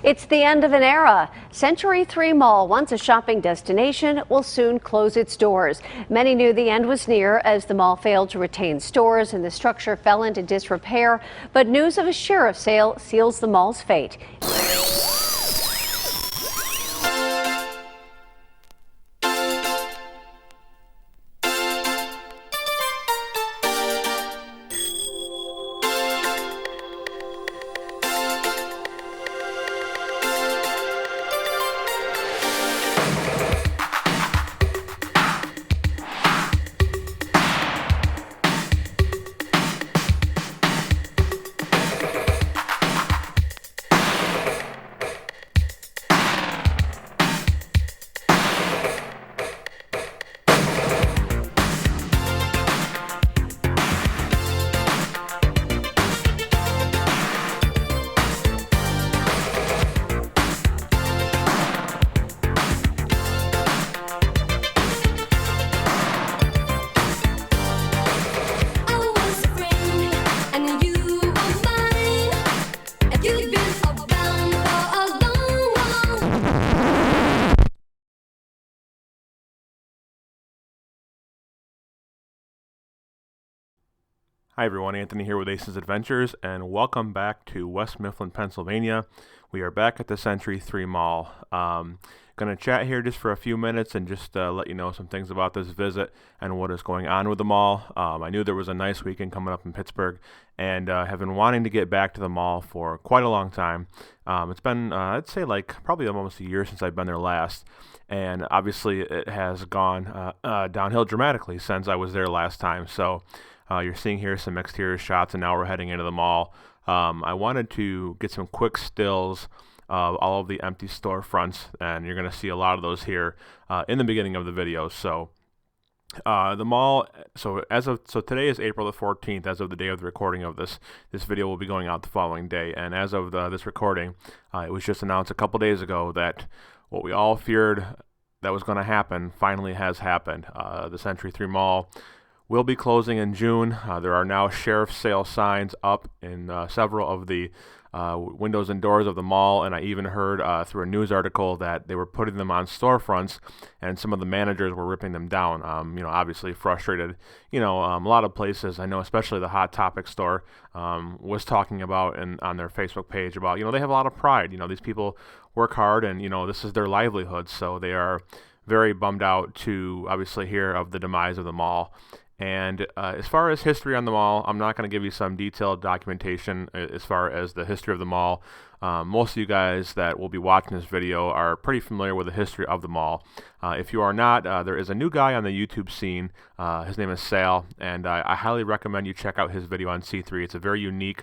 It's the end of an era. Century 3 Mall, once a shopping destination, will soon close its doors. Many knew the end was near as the mall failed to retain stores and the structure fell into disrepair. But news of a sheriff's sale seals the mall's fate. Hi everyone, Anthony here with Ace's Adventures, and welcome back to West Mifflin, Pennsylvania. We are back at the Century 3 Mall. Going to chat here just for a few minutes and just let you know some things about this visit and what is going on with the mall. I knew there was a nice weekend coming up in Pittsburgh and have been wanting to get back to the mall for quite a long time. It's been, I'd say, like probably almost a year since I've been there last. And obviously it has gone downhill dramatically since I was there last time. So you're seeing here some exterior shots, and now we're heading into the mall. I wanted to get some quick stills of all of the empty storefronts, and you're going to see a lot of those here in the beginning of the video. So the mall, so today is April the 14th, as of the day of the recording of this video will be going out the following day. And as of this recording, it was just announced a couple days ago that what we all feared that was going to happen finally has happened. The Century 3 Mall will be closing in June. There are now sheriff's sale signs up in several of the windows and doors of the mall, and I even heard through a news article that they were putting them on storefronts, and some of the managers were ripping them down. Obviously frustrated. A lot of places, I know, especially the Hot Topic store, was talking about on their Facebook page about, they have a lot of pride. These people work hard, and this is their livelihood, so they are very bummed out to obviously hear of the demise of the mall. And as far as history on the mall, I'm not going to give you some detailed documentation as far as the history of the mall. Most of you guys that will be watching this video are pretty familiar with the history of the mall. If you are not, there is a new guy on the YouTube scene. His name is Sal, and I highly recommend you check out his video on C3. It's a very unique,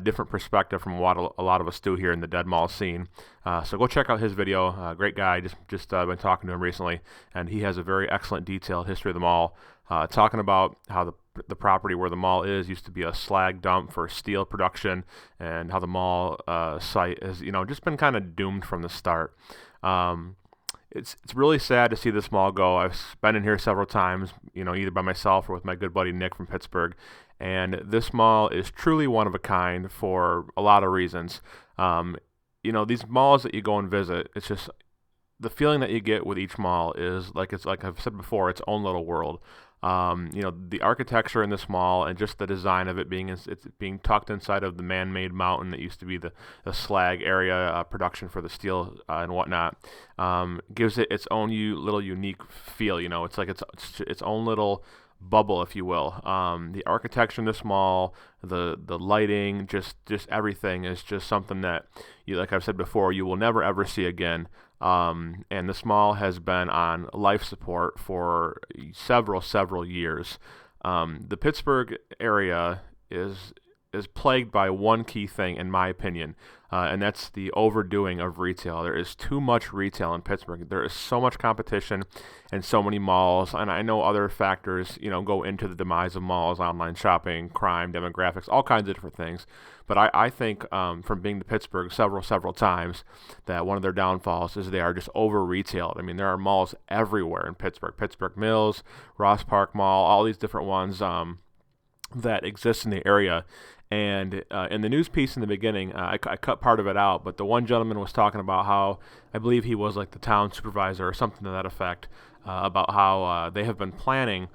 different perspective from what a lot of us do here in the dead mall scene. So go check out his video. Great guy. Just been talking to him recently, and he has a very excellent detailed history of the mall. Talking about how the property where the mall is used to be a slag dump for steel production, and how the mall site has just been kind of doomed from the start. It's really sad to see this mall go. I've been in here several times, either by myself or with my good buddy Nick from Pittsburgh, and this mall is truly one of a kind for a lot of reasons. These malls that you go and visit, it's just the feeling that you get with each mall is like I've said before, its own little world. The architecture in this mall and just the design of it it's being tucked inside of the man-made mountain that used to be the slag area production for the steel and whatnot, gives it its own little unique feel. It's like its own little bubble, if you will. The architecture in this mall, the lighting, just everything is just something that, like I've said before, you will never ever see again. And this mall has been on life support for several years. The Pittsburgh area is plagued by one key thing, in my opinion, and that's the overdoing of retail. There is too much retail in Pittsburgh. There is so much competition and so many malls, and I know other factors, go into the demise of malls: online shopping, crime, demographics, all kinds of different things. But I think from being to Pittsburgh several times, that one of their downfalls is they are just over-retailed. I mean, there are malls everywhere in Pittsburgh. Pittsburgh Mills, Ross Park Mall, all these different ones that exist in the area. And in the news piece in the beginning, I cut part of it out, but the one gentleman was talking about how, I believe he was like the town supervisor or something to that effect, about how they have been planning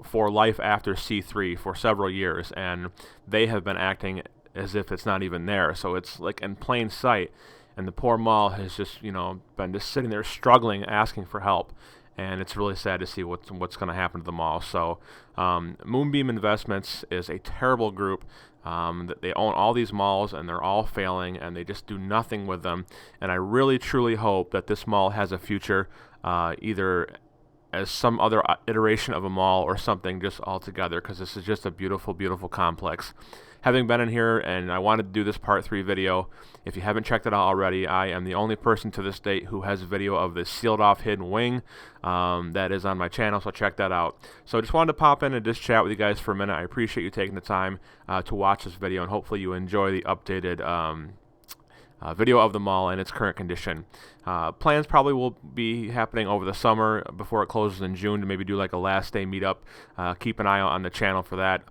for life after C3 for several years, and they have been acting as if it's not even there. So it's like in plain sight, and the poor mall has just, been just sitting there struggling, asking for help. And it's really sad to see what's going to happen to the mall. So Moonbeam Investments is a terrible group. That they own all these malls, and they're all failing, and they just do nothing with them. And I really, truly hope that this mall has a future, either as some other iteration of a mall or something just altogether, because this is just a beautiful, beautiful complex. Having been in here, and I wanted to do this part 3 video, if you haven't checked it out already, I am the only person to this date who has a video of this sealed off hidden wing that is on my channel, so check that out. So I just wanted to pop in and just chat with you guys for a minute. I appreciate you taking the time to watch this video, and hopefully you enjoy the updated video of the mall in its current condition. Plans probably will be happening over the summer before it closes in June to maybe do like a last day meetup. Keep an eye out on the channel for that.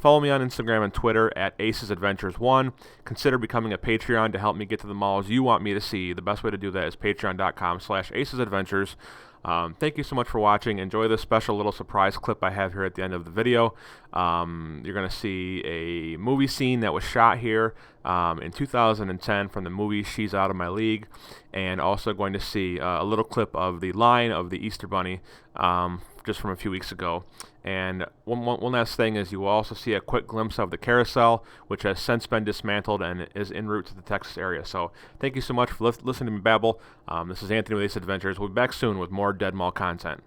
Follow me on Instagram and Twitter at AcesAdventures1. Consider becoming a Patreon to help me get to the malls you want me to see. The best way to do that is patreon.com/AcesAdventures. Thank you so much for watching. Enjoy this special little surprise clip I have here at the end of the video. You're going to see a movie scene that was shot here in 2010 from the movie She's Out of My League, and also going to see a little clip of the line of the Easter Bunny just from a few weeks ago. And one last thing is you will also see a quick glimpse of the carousel, which has since been dismantled and is en route to the Texas area. So thank you so much for listening to me babble. This is Anthony with Ace Adventures. We'll be back soon with more Dead Mall content.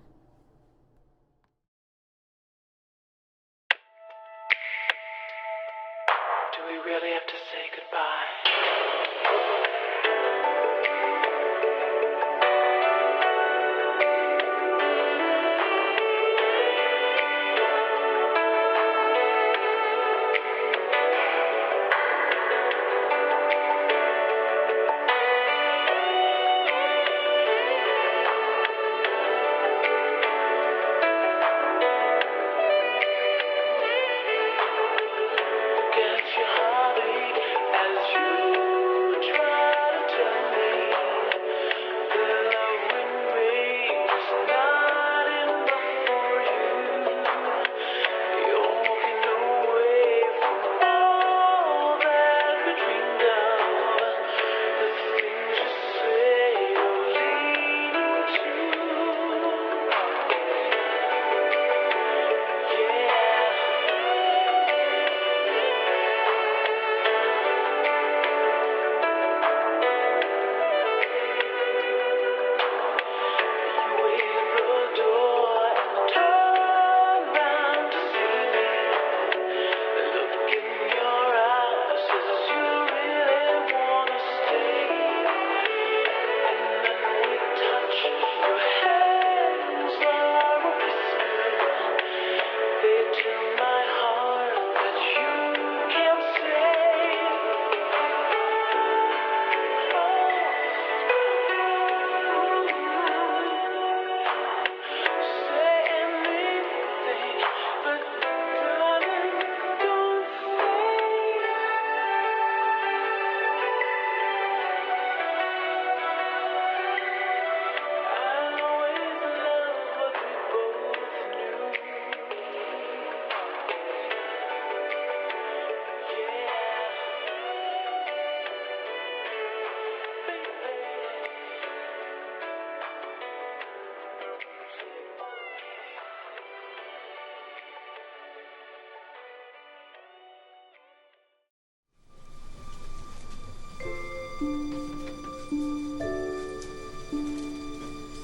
Do we really have to say goodbye?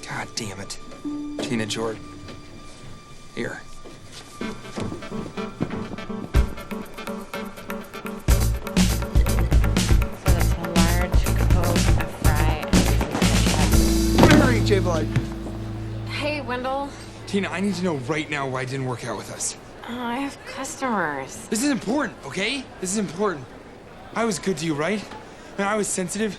God damn it. Tina Jordan. Here. So that's a large Coke, a fry, and Hurry, J-Blood. Hey, Wendell. Tina, I need to know right now why it didn't work out with us. Oh, I have customers. This is important, okay? This is important. I was good to you, right? And I was sensitive.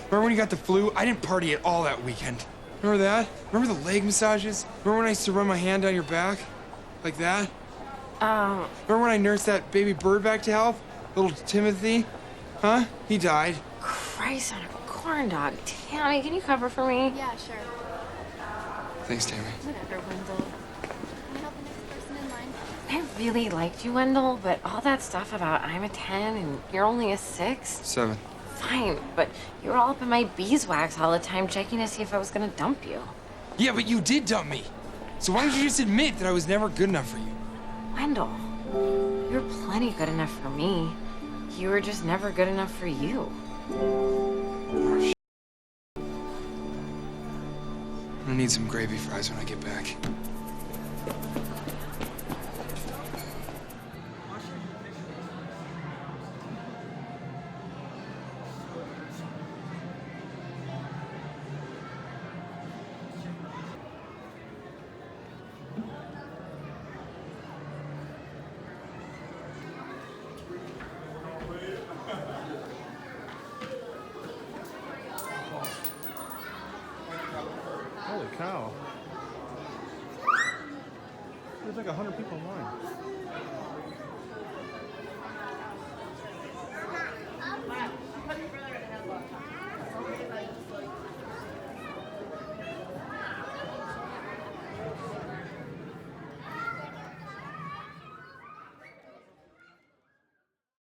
Remember when you got the flu? I didn't party at all that weekend. Remember that? Remember the leg massages? Remember when I used to run my hand down your back? Like that? Remember when I nursed that baby bird back to health? Little Timothy? Huh? He died. Christ on a corn dog. Tammy, can you cover for me? Yeah, sure. Thanks, Tammy. Whatever, Wendell. Can I help the next person in line? I really liked you, Wendell, but all that stuff about I'm a 10 and you're only a 6? 7. Fine, but you were all up in my beeswax all the time checking to see if I was gonna dump you. Yeah, but you did dump me. So why don't you just admit that I was never good enough for you? Wendell, you were plenty good enough for me. You were just never good enough for you. I'm gonna need some gravy fries when I get back. Holy cow. There's like 100 people in line.